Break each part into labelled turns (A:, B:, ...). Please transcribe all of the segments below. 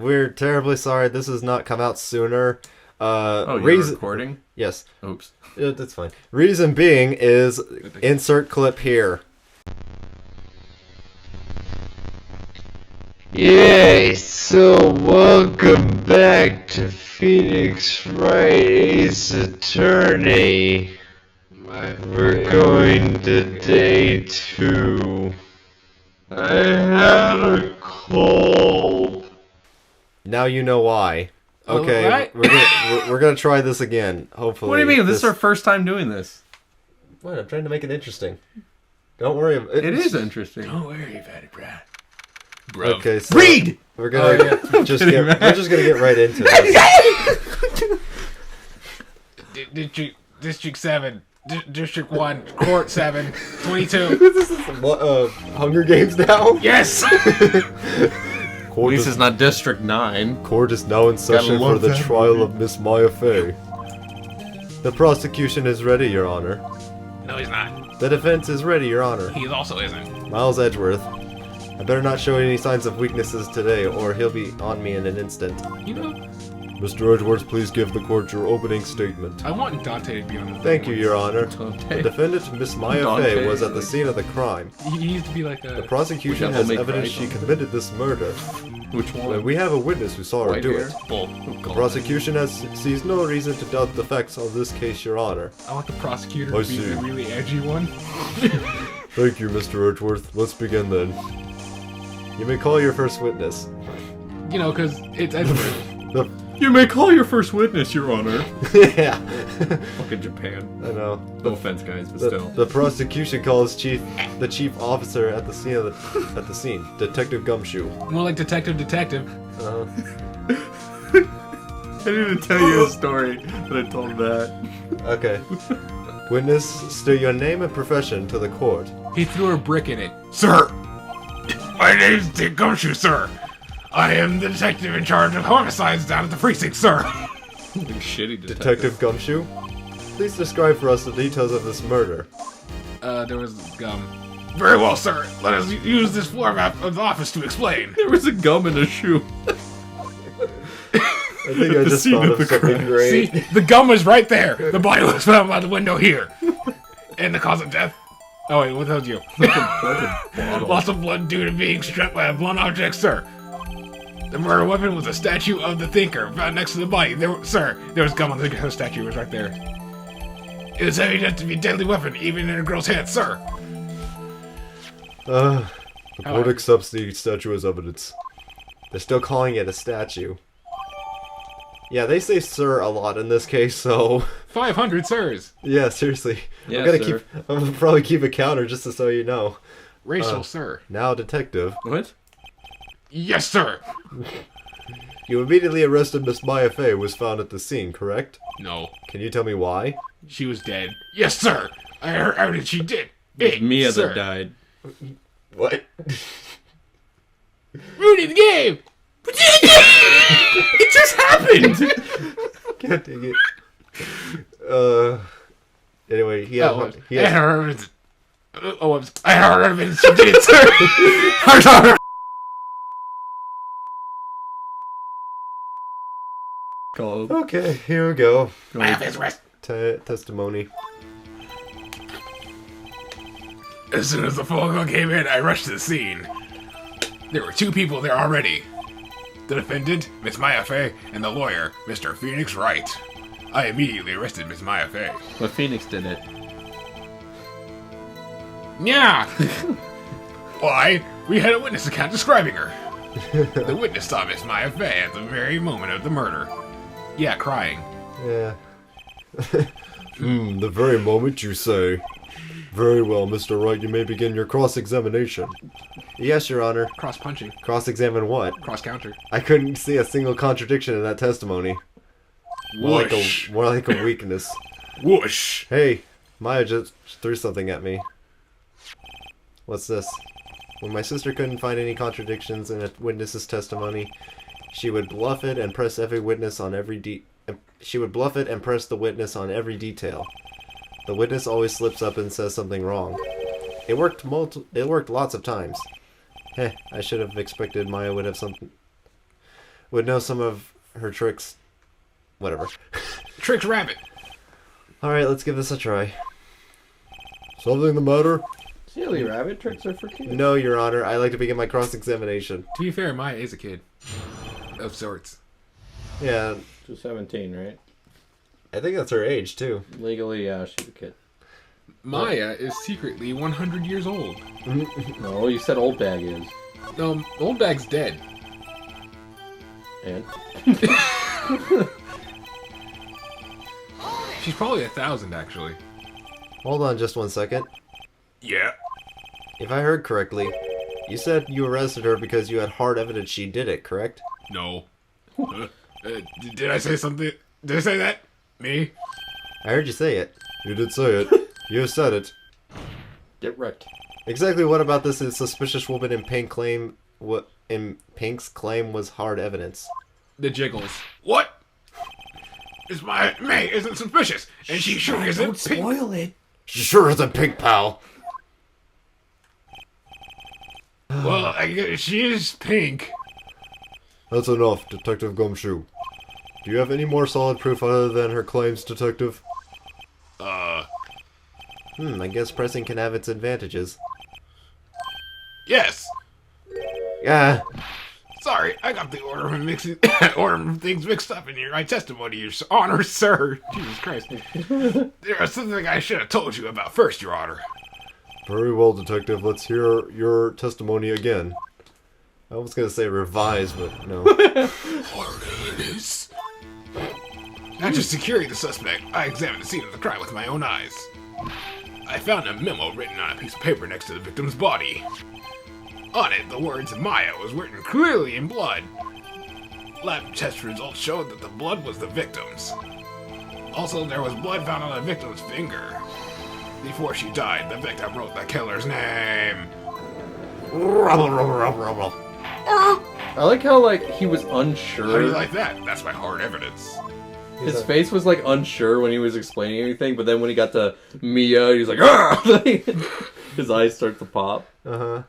A: we're terribly sorry. This has not come out sooner.
B: You're recording?
A: Yes.
B: Oops.
A: That's fine. Reason being is insert clip here.
C: Yay, so welcome back to Phoenix Wright Ace Attorney. We're going to day 2. I had a cold.
A: Now you know why. Okay,
D: right.
A: we're gonna try this again. Hopefully.
B: What do you mean? This is our first time doing this.
A: What? I'm trying to make it interesting. Don't worry.
B: It is interesting.
D: Don't worry about it, Brad.
A: Okay, so
B: Read!
A: We're gonna we're just gonna get right into this.
D: District 7. District 1. Court 7. 22.
A: This is what, Hunger Games now?
D: Yes!
B: At least it's not District 9.
A: Court is now in session for the trial of Miss Maya Fey. The prosecution is ready, Your Honor.
D: No, he's not.
A: The defense is ready, Your Honor.
D: He also isn't.
A: Miles Edgeworth. I better not show any signs of weaknesses today, or he'll be on me in an instant.
D: You know,
A: Mr. Edgeworth, please give the court your opening statement.
D: I want Dante to be on the
A: Thank you, Your Honor.
B: Dante.
A: The defendant, Miss Maya
B: Dante.
A: Fey, was at the scene of the crime.
D: He used to be like a...
A: The prosecution
B: Which
A: has
B: make
A: evidence
B: right?
A: she committed this murder.
B: Which one?
A: And we have a witness who saw her
B: White
A: do
B: hair?
A: it.
B: Bull.
A: The prosecution sees no reason to doubt the facts of this case, Your Honor.
D: I want the prosecutor
A: I
D: to be
A: see.
D: the really edgy one.
A: Thank you, Mr. Edgeworth. Let's begin then. You may call your first witness.
D: You know, because it's Edgeworth.
B: You may call your first witness, Your Honor.
A: Yeah.
B: Fucking Japan.
A: I know.
B: No offense, guys, but still.
A: The prosecution calls the chief officer at the scene, Detective Gumshoe.
D: More like Detective.
B: I didn't tell you a story, but I told that.
A: Okay. Witness, state your name and profession to the court.
D: He threw a brick in it. Sir! My name's Dick Gumshoe, sir! I am the detective in charge of homicides down at the precinct, sir!
B: Shitty
A: Detective Gumshoe? Please describe for us the details of this murder.
D: There was gum. Very well, sir. Let us use this floor map of the office to explain.
B: There was a gum in a shoe.
A: I think I just thought of something great.
D: See, the gum was right there. The body was found by the window here. And the cause of death? Oh wait, what told you? Lots of blood due to being struck by a blunt object, sir. The murder weapon was a statue of the Thinker found next to the body. There was gum on the statue. It was right there. It is evident to be a deadly weapon, even in a girl's hand, sir.
A: The court accepts the statue as evidence. They're still calling it a statue. Yeah, they say "sir" a lot in this case, so
D: 500 sirs.
A: yeah, seriously.
B: Yeah,
A: I'm gonna probably keep a counter just so you know.
D: Racial, sir.
A: Now, detective,
B: What?
D: Yes, sir.
A: you immediately arrested Miss Maya Fey, who was found at the scene, correct?
D: No,
A: Can you tell me why?
D: she was dead. Yes, sir. I heard evidence she did.
B: It's Mia
D: sir.
B: that died.
A: What?
D: Rudy the game.
B: It just happened!
A: God dang it. Anyway, he has.
D: I heard evidence. I heard evidence she did it, sir. I heard.
B: Called.
A: Okay, here we go.
D: I have his arrest.
A: Testimony.
D: As soon as the phone call came in, I rushed to the scene. There were 2 people there already. The defendant, Miss Maya Fey, and the lawyer, Mr. Phoenix Wright. I immediately arrested Miss Maya Fey.
B: But Phoenix did it.
D: Yeah. Why? We had a witness account describing her. The witness saw Miss Maya Fey at the very moment of the murder. Yeah, crying.
A: Yeah. The very moment you say. Very well, Mr. Wright, you may begin your cross-examination. Yes, Your Honor.
D: Cross-punching.
A: Cross-examine what?
D: Cross-counter.
A: I couldn't see a single contradiction in that testimony.
D: Whoosh.
A: More like a weakness.
D: Whoosh.
A: Hey, Maya just threw something at me. What's this? When my sister couldn't find any contradictions in a witness's testimony, she would bluff it and press every witness on every She would bluff it and press the witness on every detail. The witness always slips up and says something wrong. It worked lots of times. Heh, I should have expected Maya would have something. would know some of her tricks. Whatever.
D: Tricks Rabbit.
A: Alright, let's give this a try. Something the matter?
E: Silly rabbit tricks are for kids.
A: No, Your Honor. I like to begin my cross-examination.
D: To be fair, Maya is a kid. Of sorts.
A: Yeah,
E: She's 17, right?
A: I think that's her age, too.
E: Legally, yeah, she's a kid.
D: Maya is secretly 100 years old.
E: No, you said old bag is.
D: No, Old Bag's dead.
E: And?
D: She's probably 1,000, actually.
A: Hold on just 1 second.
D: Yeah.
A: If I heard correctly, you said you arrested her because you had hard evidence she did it, correct?
D: No. Did I say something? Did I say that? Me?
A: I heard you say it. You did say it. You said it.
E: Get wrecked.
A: Exactly what about this suspicious woman in Pink's claim was hard evidence?
D: The jiggles. What? May isn't suspicious, and she sure isn't
E: Don't spoil it.
A: She sure isn't Pink, pal.
D: Well, I guess she is pink.
A: That's enough, Detective Gumshoe. Do you have any more solid proof other than her claims, Detective? I guess pressing can have its advantages.
D: Yes.
A: Yeah.
D: Sorry, I got the order of things mixed up in my testimony, Your Honor, sir. Jesus Christ. There was something I should have told you about first, Your Honor.
A: Very well, Detective. Let's hear your testimony again. I was gonna say revise, but no.
D: Hard evidence. After securing the suspect, I examined the scene of the crime with my own eyes. I found a memo written on a piece of paper next to the victim's body. On it, the words Maya was written clearly in blood. Lab test results showed that the blood was the victim's. Also, there was blood found on the victim's finger. Before she died, the victim wrote the killer's name.
A: Rubble, rubble, rubble, rubble.
E: I like how, like, he was unsure.
D: How do you like that? That's my hard evidence.
E: His face was, like, unsure when he was explaining everything, but then when he got to Mia, he was like, "Argh!" His eyes start to pop.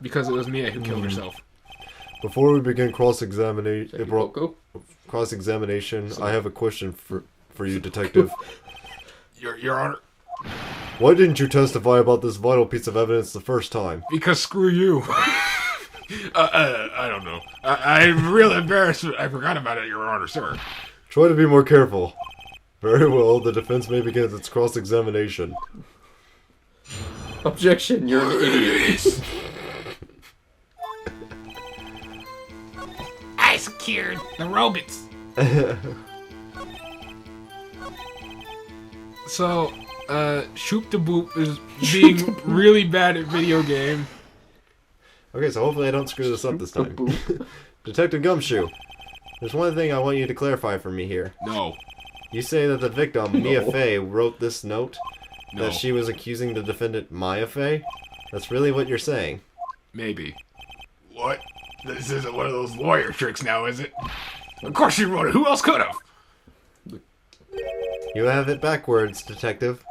D: Because it was Mia who killed herself.
A: Before we begin cross-examination,
E: Goku?
A: I have a question for you, Detective.
D: Your Honor.
A: Why didn't you testify about this vital piece of evidence the first time?
D: Because screw you. I don't know. I'm real embarrassed. I forgot about it, Your Honor, sir.
A: Try to be more careful. Very well, the defense may begin its cross-examination.
E: Objection, you're an idiot.
D: I secured the robots. So, Shoop the Boop is being really bad at video game.
A: Okay, so hopefully I don't screw this up this time. Detective Gumshoe, there's one thing I want you to clarify for me here.
D: No.
A: You say that the victim, Mia Fey, wrote this note?
D: No.
A: That she was accusing the defendant, Maya Fey? That's really what you're saying?
D: Maybe. What? This isn't one of those lawyer tricks now, is it? Of course she wrote it. Who else could have?
A: You have it backwards, Detective.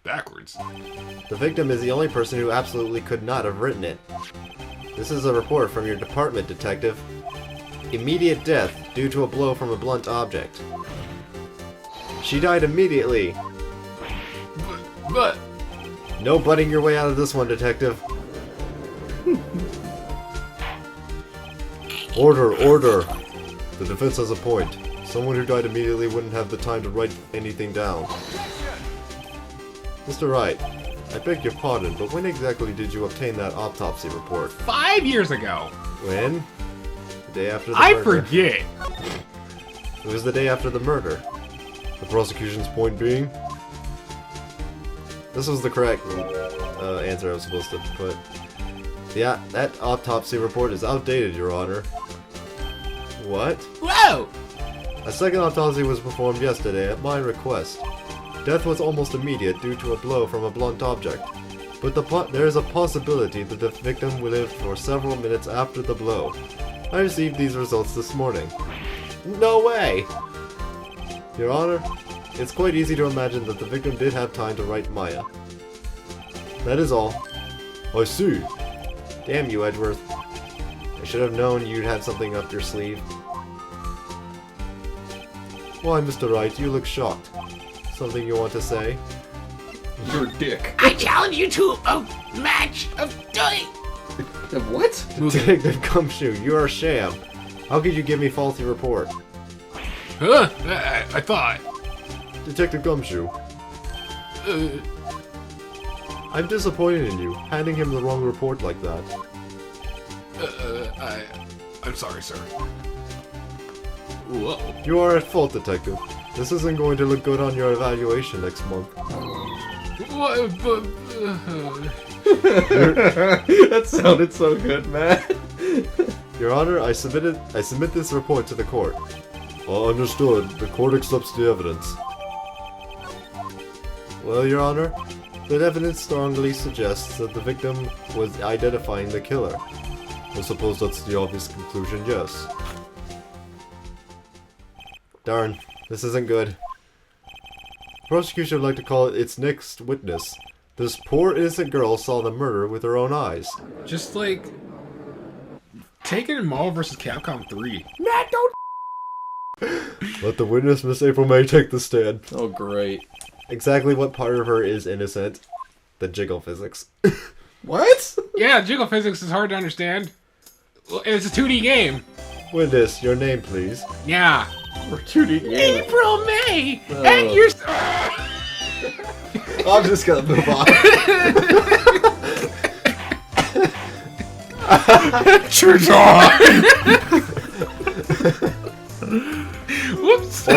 D: Backwards.
A: The victim is the only person who absolutely could not have written it. This is a report from your department, Detective. Immediate death due to a blow from a blunt object. She died immediately.
D: But...
A: No butting your way out of this one, Detective. Order, order. The defense has a point. Someone who died immediately wouldn't have the time to write anything down. Mr. Wright, I beg your pardon, but when exactly did you obtain that autopsy report?
D: 5 years ago.
A: When? The day after the
D: I
A: murder.
D: forget.
A: It was the day after the murder. The prosecution's point being? This was the correct answer I was supposed to put. Yeah, that autopsy report is outdated, Your Honor. What?
D: Whoa!
A: A second autopsy was performed yesterday at my request. Death was almost immediate due to a blow from a blunt object, but there is a possibility that the victim lived for several minutes after the blow. I received these results this morning. No way! Your Honor, it's quite easy to imagine that the victim did have time to write Maya. That is all. I see. Damn you, Edgeworth. I should have known you'd had something up your sleeve. Why, Mr. Wright, you look shocked. Something you want to say?
B: You're a dick.
D: I challenge you to a match of
E: What?
A: Detective Gumshoe, you are a sham. How could you give me faulty report?
D: Huh? I thought.
A: Detective Gumshoe, I'm disappointed in you, handing him the wrong report like that.
D: I'm sorry, sir. Whoa.
A: You are at fault, Detective. This isn't going to look good on your evaluation next month.
D: What? But,
E: That sounded so good, man.
A: Your Honor, I submit this report to the court. Understood. The court accepts the evidence. Well, Your Honor, the evidence strongly suggests that the victim was identifying the killer. I suppose that's the obvious conclusion, yes. Darn, this isn't good. Prosecution would like to call its next witness. This poor innocent girl saw the murder with her own eyes.
D: just like taking Marvel vs. Capcom 3.
A: Let the witness, Miss April May, take the stand.
E: Oh, great.
A: Exactly what part of her is innocent? The jiggle physics.
E: What?
D: Yeah, jiggle physics is hard to understand. Well, it's a 2D game.
A: Witness, your name, please.
D: Yeah.
E: We're 2D gaming.
D: April May,
E: Oh.
D: and you're.
A: I'm just gonna move on.
D: Turns on. Whoops.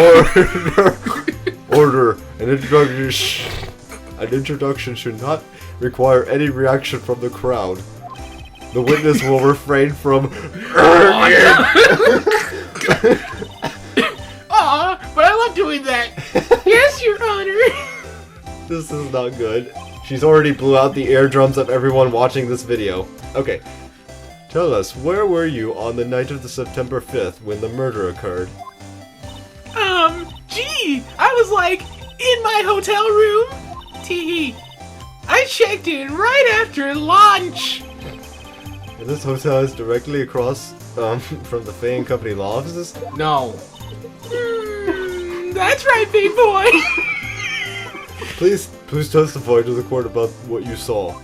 A: Order. An introduction should not require any reaction from the crowd. The witness will refrain from.
D: Aw, but I love doing that. Yes, Your Honor.
A: This is not good. She's already blew out the eardrums of everyone watching this video. Okay. Tell us, where were you on the night of the September 5th when the murder occurred?
D: Gee, I was like in my hotel room. Tee. I checked in right after lunch.
A: And this hotel is directly across from the Faye & Company law offices?
D: No. That's right, big boy.
A: Please testify to the court about what you saw.